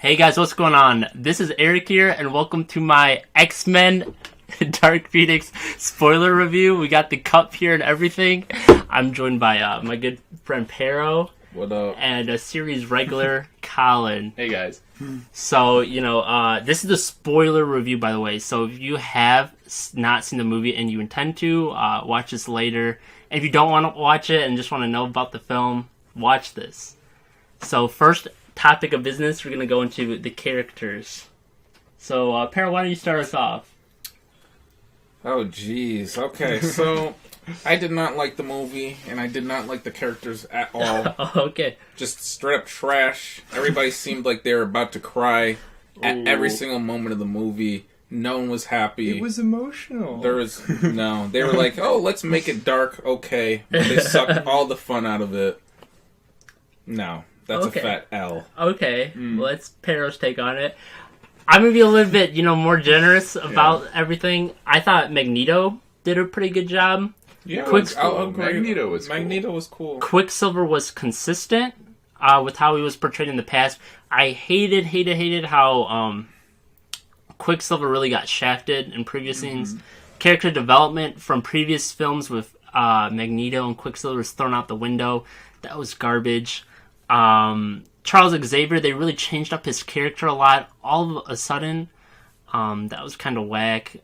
Hey guys, what's going on? This is Eric here, and welcome to my X-Men Dark Phoenix spoiler review. We got the cup here and everything. I'm joined by my good friend Pero. What up? And a series regular, Colin. Hey guys. So, this is the spoiler review, by the way. So if you have not seen the movie and you intend to, watch this later. And if you don't want to watch it and just want to know about the film, watch this. So first topic of business, we're going to go into the characters. So, Pero, why don't you start us off? Oh, jeez. Okay, so I did not like the movie, and I did not like the characters at all. Okay. Just straight up trash. Everybody seemed like they were about to cry at every single moment of the movie. No one was happy. It was emotional. There was no. They were like, "Oh, let's make it dark." Okay, but they sucked all the fun out of it. No, that's Okay. a fat L. Okay, well, that's Pero's take on it. I'm going to be a little bit, more generous about everything. I thought Magneto did a pretty good job. Yeah, I'll agree. Magneto was cool. Quicksilver was consistent with how he was portrayed in the past. I hated how Quicksilver really got shafted in previous scenes. Character development from previous films with Magneto and Quicksilver was thrown out the window. That was garbage. Charles Xavier, they really changed up his character a lot. All of a sudden, that was kind of whack.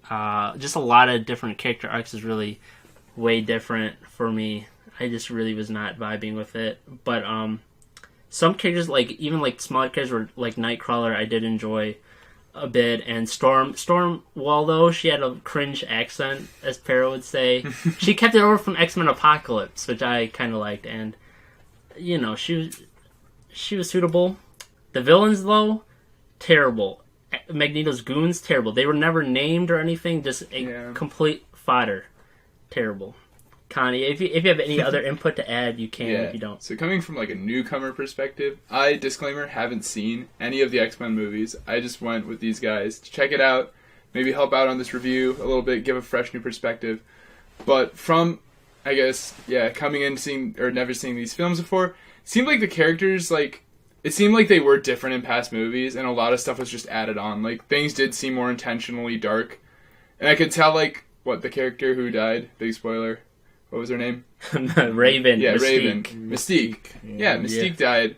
Just a lot of different character arcs is really way different for me. I just really was not vibing with it. But some characters, even smaller characters, were like Nightcrawler, I did enjoy a bit. And Storm, although she had a cringe accent, as Pero would say, she kept it over from X-Men Apocalypse, which I kind of liked. And she was suitable. The villains, though, terrible. Magneto's goons, terrible. They were never named or anything, just complete fodder. Terrible. Connie, if you have any other input to add, you can. If you don't. So coming from a newcomer perspective, I, disclaimer, haven't seen any of the X-Men movies. I just went with these guys to check it out, maybe help out on this review a little bit, give a fresh new perspective. But from, I guess, coming in never seeing these films before, seemed like the characters, it seemed like they were different in past movies, and a lot of stuff was just added on. Things did seem more intentionally dark. And I could tell, the character who died, big spoiler, what was her name? Raven. Yeah, Mystique. Raven. Mystique. Yeah, Mystique died.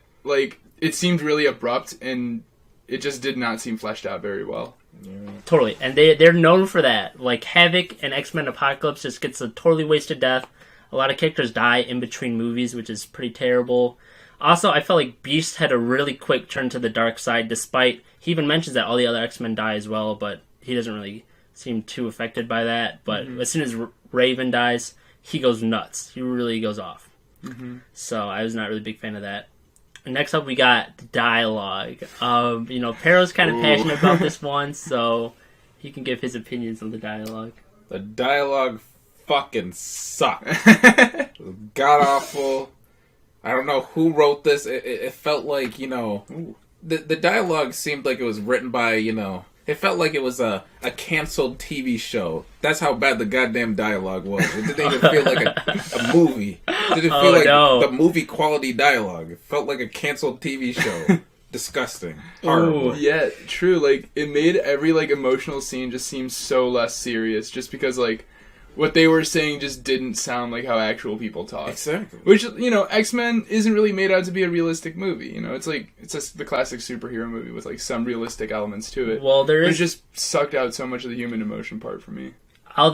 It seemed really abrupt, and it just did not seem fleshed out very well. Yeah. Totally. And they're known for that. Havoc and X-Men Apocalypse just gets a totally wasted death. A lot of characters die in between movies, which is pretty terrible. Also, I felt like Beast had a really quick turn to the dark side, despite he even mentions that all the other X-Men die as well, but he doesn't really seem too affected by that. But as soon as Raven dies, he goes nuts. He really goes off. So I was not really a big fan of that. And next up, we got dialogue. Pero's kind of passionate about this one, so he can give his opinions on the dialogue. The dialogue fucking sucked. God awful. I don't know who wrote this. It felt like, the dialogue seemed like it was written by, it felt like it was a canceled TV show. That's how bad the goddamn dialogue was. It didn't even feel like a movie. It didn't feel like the movie quality dialogue. It felt like a canceled TV show. Disgusting. Horrible. Yeah, true. It made every, emotional scene just seem so less serious, just because, what they were saying just didn't sound like how actual people talk. Exactly. Which, X-Men isn't really made out to be a realistic movie. It's it's just the classic superhero movie with, some realistic elements to it. Well, it just sucked out so much of the human emotion part for me. I'll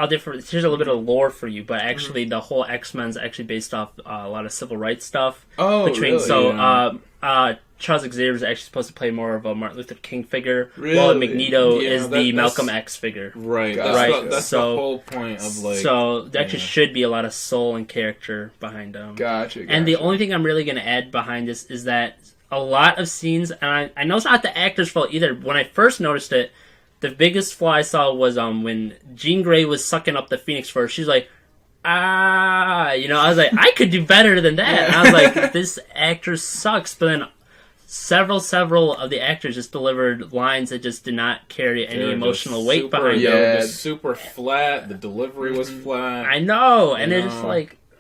differ. Here's a little bit of lore for you, but actually, the whole X-Men's actually based off a lot of civil rights stuff. Oh, really? So, Charles Xavier is actually supposed to play more of a Martin Luther King figure, really? while Magneto is the Malcolm X figure. Right. Right. That's the whole point of So there actually should be a lot of soul and character behind them. Gotcha. And the only thing I'm really going to add behind this is that a lot of scenes, and I know it's not the actor's fault either. When I first noticed it, the biggest flaw I saw was when Jean Grey was sucking up the Phoenix Force. She's like, I was like, I could do better than that. And I was like, this actor sucks. But then several of the actors just delivered lines that just did not carry any emotional weight behind them. It was super flat. The delivery was flat. I know. And they're just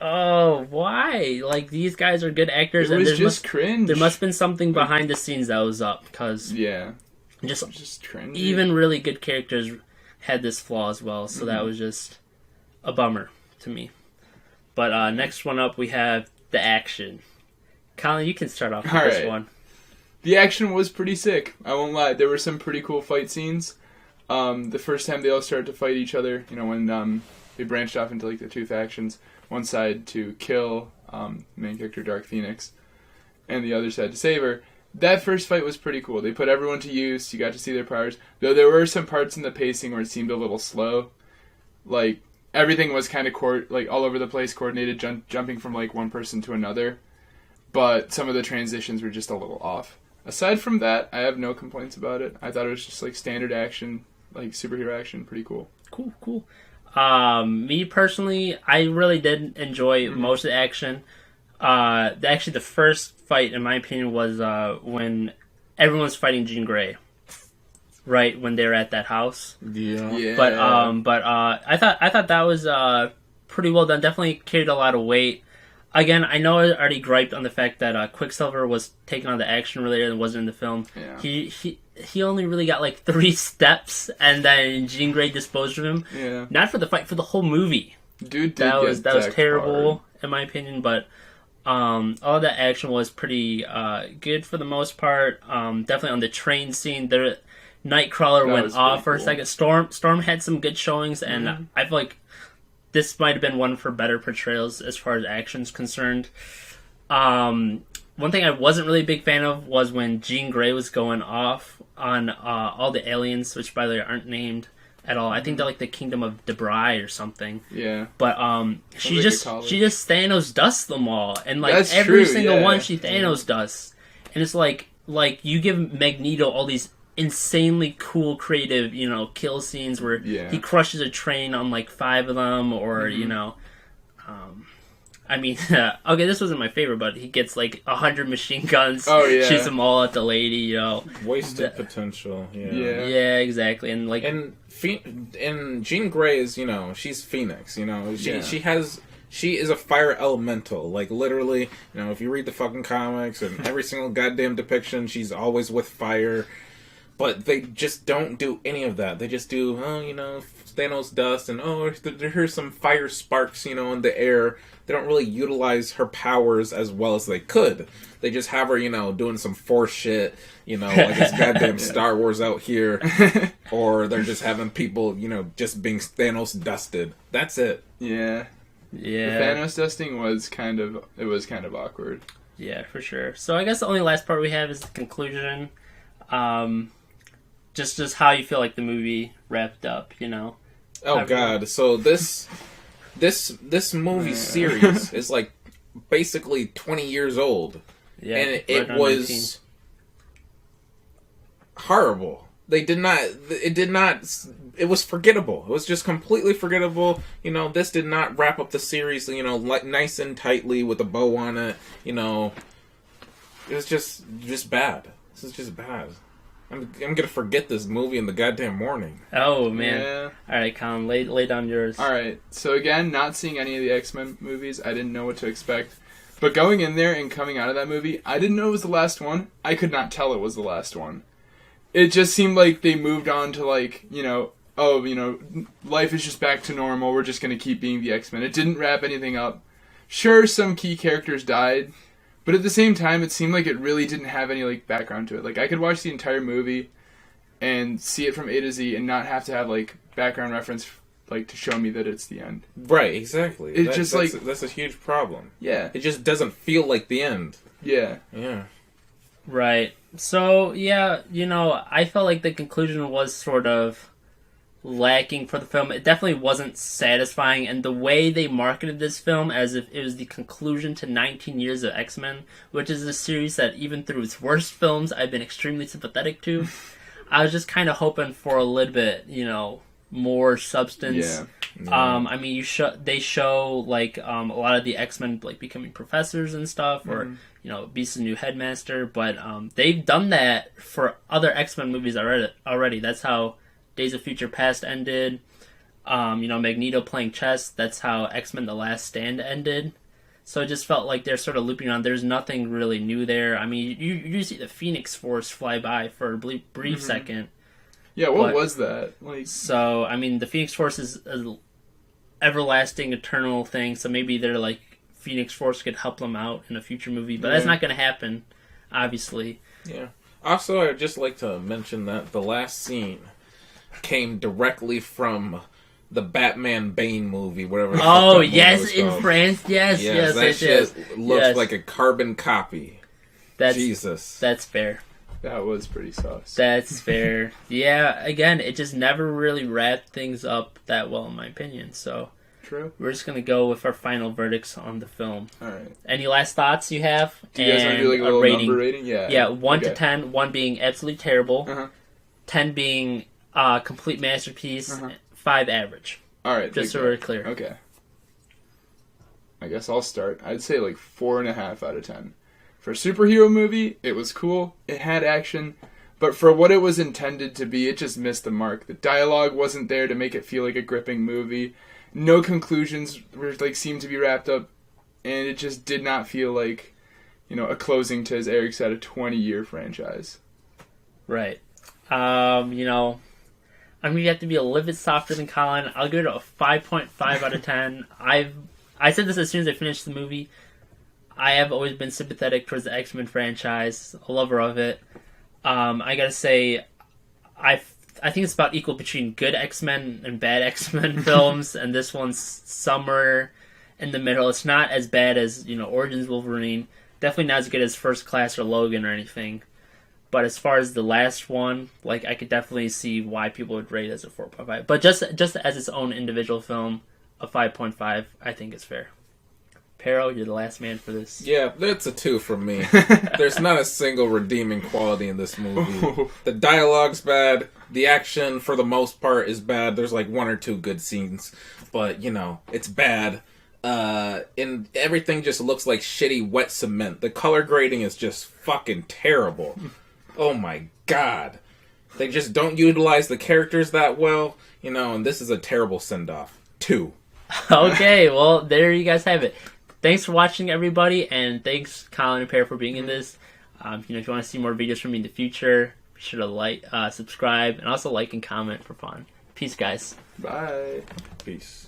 oh, why? Like, these guys are good actors, It and was just cringe. there must have been something behind the scenes that was up, because Yeah. just cringe. even really good characters had this flaw as well, so that was just a bummer to me. But next one up, we have the action. Colin, you can start off with All this right. one. The action was pretty sick. I won't lie. There were some pretty cool fight scenes. The first time they all started to fight each other, when they branched off into like the two factions. One side to kill main character Dark Phoenix, and the other side to save her. That first fight was pretty cool. They put everyone to use. You got to see their powers. Though there were some parts in the pacing where it seemed a little slow. Like, everything was kind of all over the place, coordinated, jumping from like one person to another. But some of the transitions were just a little off. Aside from that, I have no complaints about it. I thought it was just like standard action, like superhero action, pretty cool. Cool. Me personally, I really did enjoy most of the action. Actually, the first fight, in my opinion, was when everyone was fighting Jean Grey. Right when they were at that house. Yeah. But I thought that was pretty well done. Definitely carried a lot of weight. Again, I know I already griped on the fact that Quicksilver was taking on the action related and wasn't in the film. Yeah. He only really got like 3 steps, and then Jean Grey disposed of him. Yeah. Not for the fight, for the whole movie. Dude, That was terrible in my opinion. But all that action was pretty good for the most part. Definitely on the train scene, Nightcrawler went off for a second. Storm had some good showings, and I feel like this might have been one for better portrayals as far as action's concerned. One thing I wasn't really a big fan of was when Jean Grey was going off on all the aliens, which by the way aren't named at all. I think they're like the Kingdom of Debray or something. Yeah. But she just Thanos dusts them all, and like That's every true, single yeah. one she Thanos dusts, and it's like you give Magneto all these insanely cool creative kill scenes where he crushes a train on like 5 of them, or I mean, okay, this wasn't my favorite, but he gets like 100 machine guns, shoots them all at the lady, Wasted potential. Yeah, exactly, and like and Jean Grey is she's Phoenix. She is a fire elemental. Like, literally, if you read the fucking comics and every single goddamn depiction, she's always with fire. But they just don't do any of that. They just do, Thanos dust, and here's some fire sparks, in the air. They don't really utilize her powers as well as they could. They just have her, doing some force shit, like it's goddamn Star Wars out here. Or they're just having people, just being Thanos dusted. That's it. Yeah. Yeah. The Thanos dusting was kind of awkward. Yeah, for sure. So I guess the only last part we have is the conclusion. Just how you feel like the movie wrapped up, Oh God! So this movie series is like basically 20 years old, and it was horrible. It was forgettable. It was just completely forgettable. This did not wrap up the series, like nice and tightly with a bow on it. It was just bad. This is just bad. I'm gonna forget this movie in the goddamn morning. Oh man! Yeah. All right, Colin, lay down yours. All right. So again, not seeing any of the X-Men movies, I didn't know what to expect. But going in there and coming out of that movie, I didn't know it was the last one. I could not tell it was the last one. It just seemed like they moved on to like, life is just back to normal. We're just gonna keep being the X-Men. It didn't wrap anything up. Sure, some key characters died. But at the same time, it seemed like it really didn't have any like background to it. Like, I could watch the entire movie and see it from A to Z and not have to have like background reference like to show me that it's the end. Right, exactly. That's a huge problem. Yeah. It just doesn't feel like the end. Yeah. Yeah. Right. So, yeah, I felt like the conclusion was sort of lacking for the film. It definitely wasn't satisfying, and the way they marketed this film as if it was the conclusion to 19 years of X-Men, which is a series that even through its worst films I've been extremely sympathetic to. I was just kind of hoping for a little bit, more substance. Yeah. I mean, they show like a lot of the X-Men like becoming professors and stuff, or Beast's new headmaster, but they've done that for other X-Men movies already. That's how Days of Future Past ended. Magneto playing chess. That's how X-Men The Last Stand ended. So it just felt like they're sort of looping on. There's nothing really new there. I mean, you see the Phoenix Force fly by for a brief second. Yeah, what was that? So, I mean, the Phoenix Force is an everlasting, eternal thing, so maybe they're like, Phoenix Force could help them out in a future movie, but that's not going to happen, obviously. Yeah. Also, I'd just like to mention that the last scene came directly from the Batman Bane movie, whatever. Oh, yes, in France, yes. That shit looks like a carbon copy. Jesus. That's fair. That was pretty sauce. That's fair. Yeah, again, it just never really wrapped things up that well, in my opinion, so... True. We're just going to go with our final verdicts on the film. Alright. Any last thoughts you have? Do you guys want to do like a little number rating? Yeah. Yeah, 1 to 10, 1 being absolutely terrible, 10 being complete masterpiece, 5 average. Alright. Just so we're clear. Okay. I guess I'll start. I'd say like 4.5 out of 10. For a superhero movie, it was cool. It had action. But for what it was intended to be, it just missed the mark. The dialogue wasn't there to make it feel like a gripping movie. No conclusions seemed to be wrapped up. And it just did not feel like, a closing to, as Eric said, a 20-year franchise. Right. I'm going to have to be a little bit softer than Colin. I'll give it a 5.5 out of 10. I said this as soon as I finished the movie. I have always been sympathetic towards the X-Men franchise, a lover of it. I gotta say, I think it's about equal between good X-Men and bad X-Men films, and this one's somewhere in the middle. It's not as bad as, Origins Wolverine. Definitely not as good as First Class or Logan or anything. But as far as the last one, I could definitely see why people would rate it as a 4.5. But just as its own individual film, a 5.5, I think is fair. Pero, you're the last man for this. Yeah, that's a 2 from me. There's not a single redeeming quality in this movie. The dialogue's bad. The action, for the most part, is bad. There's 1 or 2 good scenes. But, it's bad. And everything just looks like shitty wet cement. The color grading is just fucking terrible. Oh my god. They just don't utilize the characters that well. And this is a terrible send-off. 2. Okay, well, there you guys have it. Thanks for watching, everybody, and thanks, Colin and Pero, for being in this. If you want to see more videos from me in the future, be sure to subscribe, and also like and comment for fun. Peace, guys. Bye. Peace.